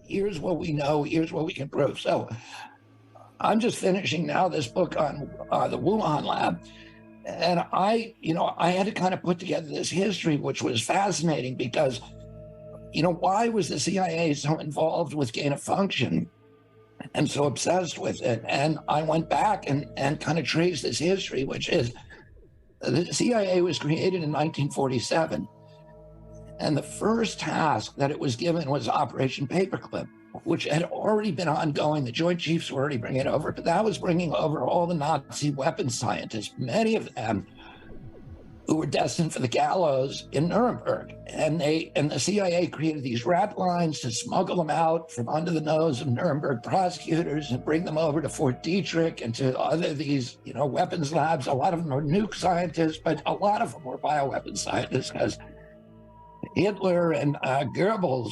here's what we know, here's what we can prove. So I'm just finishing now this book on the Wuhan lab. And I had to kind of put together this history, which was fascinating because, why was the CIA so involved with gain of function and so obsessed with it? And I went back and kind of traced this history, which is the CIA was created in 1947. And the first task that it was given was Operation Paperclip, which had already been ongoing. The Joint Chiefs were already bringing it over, but that was bringing over all the Nazi weapons scientists, many of them who were destined for the gallows in Nuremberg. And the CIA created these rat lines to smuggle them out from under the nose of Nuremberg prosecutors and bring them over to Fort Detrick and to other these, weapons labs. A lot of them were nuke scientists, but a lot of them were bioweapons scientists because Hitler and Goebbels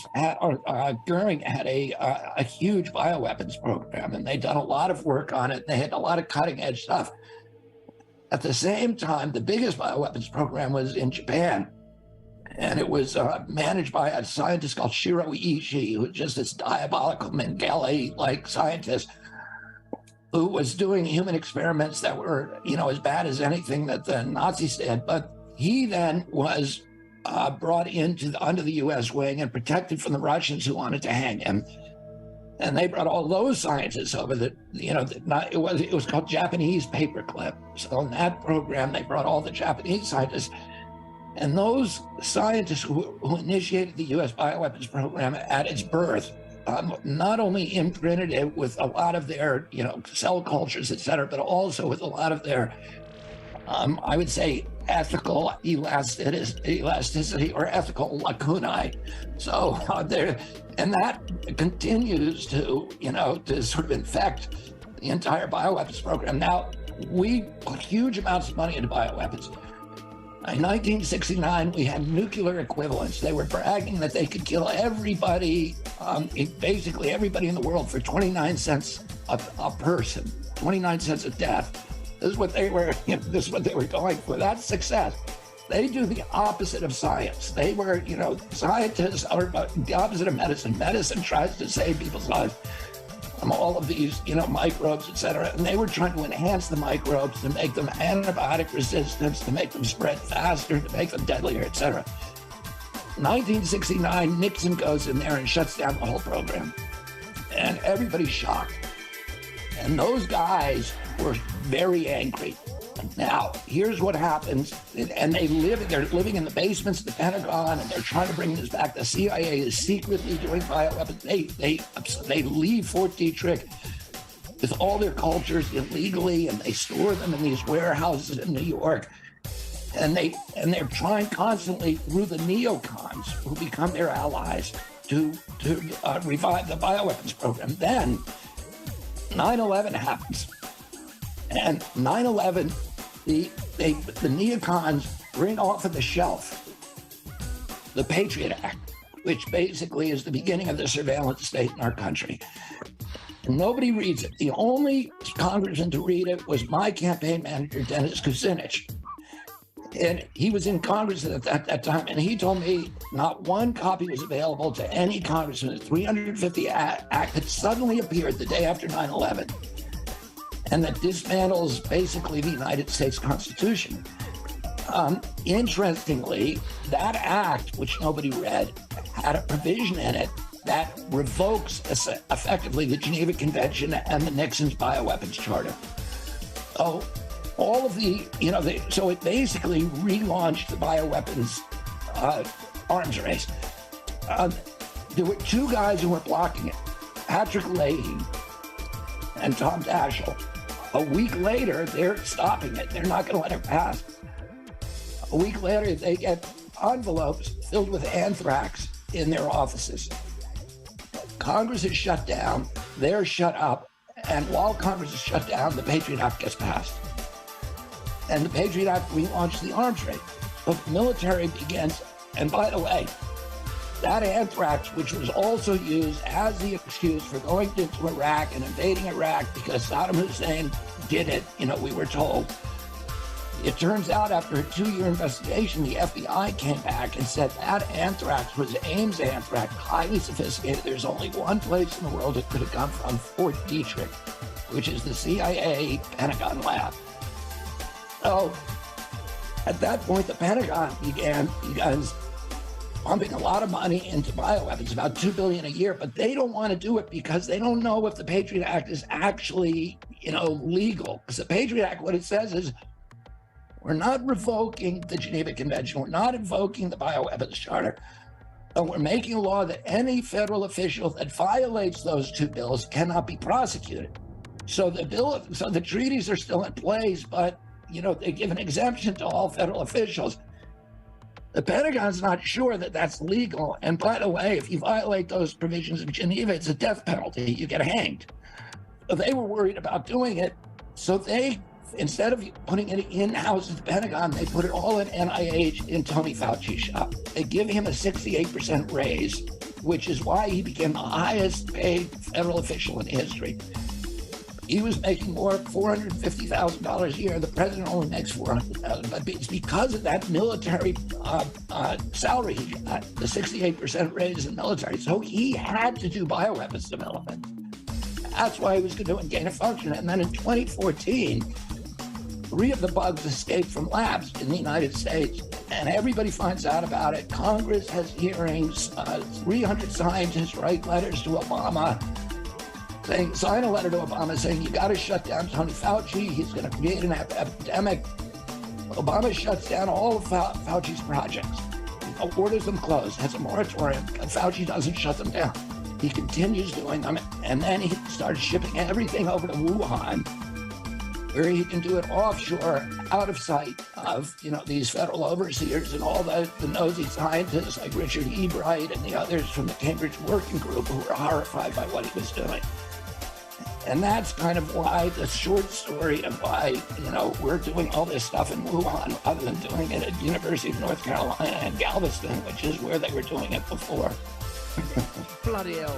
Goering had a huge bioweapons program, and they'd done a lot of work on it. They had a lot of cutting edge stuff. At the same time, the biggest bioweapons program was in Japan, and it was managed by a scientist called Shiro Ishii, who was just this diabolical Mengele-like scientist who was doing human experiments that were, as bad as anything that the Nazis did. But he then was brought under the U.S. wing and protected from the Russians who wanted to hang him. And they brought all those scientists over. It was called Japanese Paperclip. So in that program, they brought all the Japanese scientists. And those scientists who initiated the U.S. bioweapons program at its birth, not only imprinted it with a lot of their, cell cultures, et cetera, but also with a lot of their, I would say, ethical elasticity or ethical lacunae. So and that continues to, to sort of infect the entire bioweapons program. Now, we put huge amounts of money into bioweapons. In 1969, we had nuclear equivalents. They were bragging that they could kill everybody, basically everybody in the world for 29 cents a person, 29 cents a death. This is what they were going for. That's success. They do the opposite of science. They were, scientists are the opposite of medicine. Medicine tries to save people's lives from all of these, microbes, et cetera. And they were trying to enhance the microbes to make them antibiotic resistant, to make them spread faster, to make them deadlier, et cetera. 1969, Nixon goes in there and shuts down the whole program. And everybody's shocked. And those guys were very angry. Now, here's what happens, and they're living in the basements of the Pentagon, and they're trying to bring this back. The CIA is secretly doing bioweapons. They leave Fort Detrick with all their cultures illegally, and they store them in these warehouses in New York. And they're trying constantly through the neocons, who become their allies, to revive the bioweapons program. Then 9/11 happens. And 9/11, the neocons bring off of the shelf the Patriot Act, which basically is the beginning of the surveillance state in our country. And nobody reads it. The only congressman to read it was my campaign manager, Dennis Kucinich. And he was in Congress at that time, and he told me not one copy was available to any congressman. The 350 Act had suddenly appeared the day after 9/11. And that dismantles basically the United States Constitution. Interestingly, that act, which nobody read, had a provision in it that revokes effectively the Geneva Convention and the Nixon's bioweapons charter. So all of so it basically relaunched the bioweapons arms race. There were two guys who were blocking it, Patrick Leahy and Tom Daschle. A week later, they're stopping it. They're not going to let it pass. A week later, they get envelopes filled with anthrax in their offices. Congress is shut down. They're shut up. And while Congress is shut down, the Patriot Act gets passed. And the Patriot Act relaunched the arms race. But the military begins, and by the way, that anthrax, which was also used as the excuse for going into Iraq and invading Iraq because Saddam Hussein did it, we were told. It turns out after a 2-year investigation, the FBI came back and said that anthrax was Ames anthrax, highly sophisticated. There's only one place in the world it could have come from, Fort Detrick, which is the CIA Pentagon lab. So at that point, the Pentagon began pumping a lot of money into bioweapons, about $2 billion a year, but they don't want to do it because they don't know if the Patriot Act is actually, legal. Because the Patriot Act, what it says is, we're not revoking the Geneva Convention, we're not invoking the Bioweapons Charter, but we're making a law that any federal official that violates those two bills cannot be prosecuted. So the treaties are still in place, but they give an exemption to all federal officials. The Pentagon's not sure that that's legal. And by the way, if you violate those provisions of Geneva, it's a death penalty. You get hanged. So they were worried about doing it. So they, instead of putting it in-house at the Pentagon, they put it all in NIH in Tony Fauci's shop. They give him a 68% raise, which is why he became the highest paid federal official in history. He was making more, $450,000 a year. The president only makes $400,000, but it's because of that military salary he got, the 68% raise in military. So he had to do bioweapons development. That's why he was doing gain of function. And then in 2014, 3 of the bugs escaped from labs in the United States, and everybody finds out about it. Congress has hearings. 300 scientists write letters to Obama, sign a letter to Obama saying, you got to shut down Tony Fauci. He's going to create an epidemic. Obama shuts down all of Fauci's projects, orders them closed, has a moratorium, and Fauci doesn't shut them down. He continues doing them, and then he starts shipping everything over to Wuhan, where he can do it offshore, out of sight of these federal overseers and all the nosy scientists like Richard Ebright and the others from the Cambridge Working Group who were horrified by what he was doing. And that's kind of why the short story of why, we're doing all this stuff in Wuhan rather than doing it at University of North Carolina and Galveston, which is where they were doing it before. Bloody hell.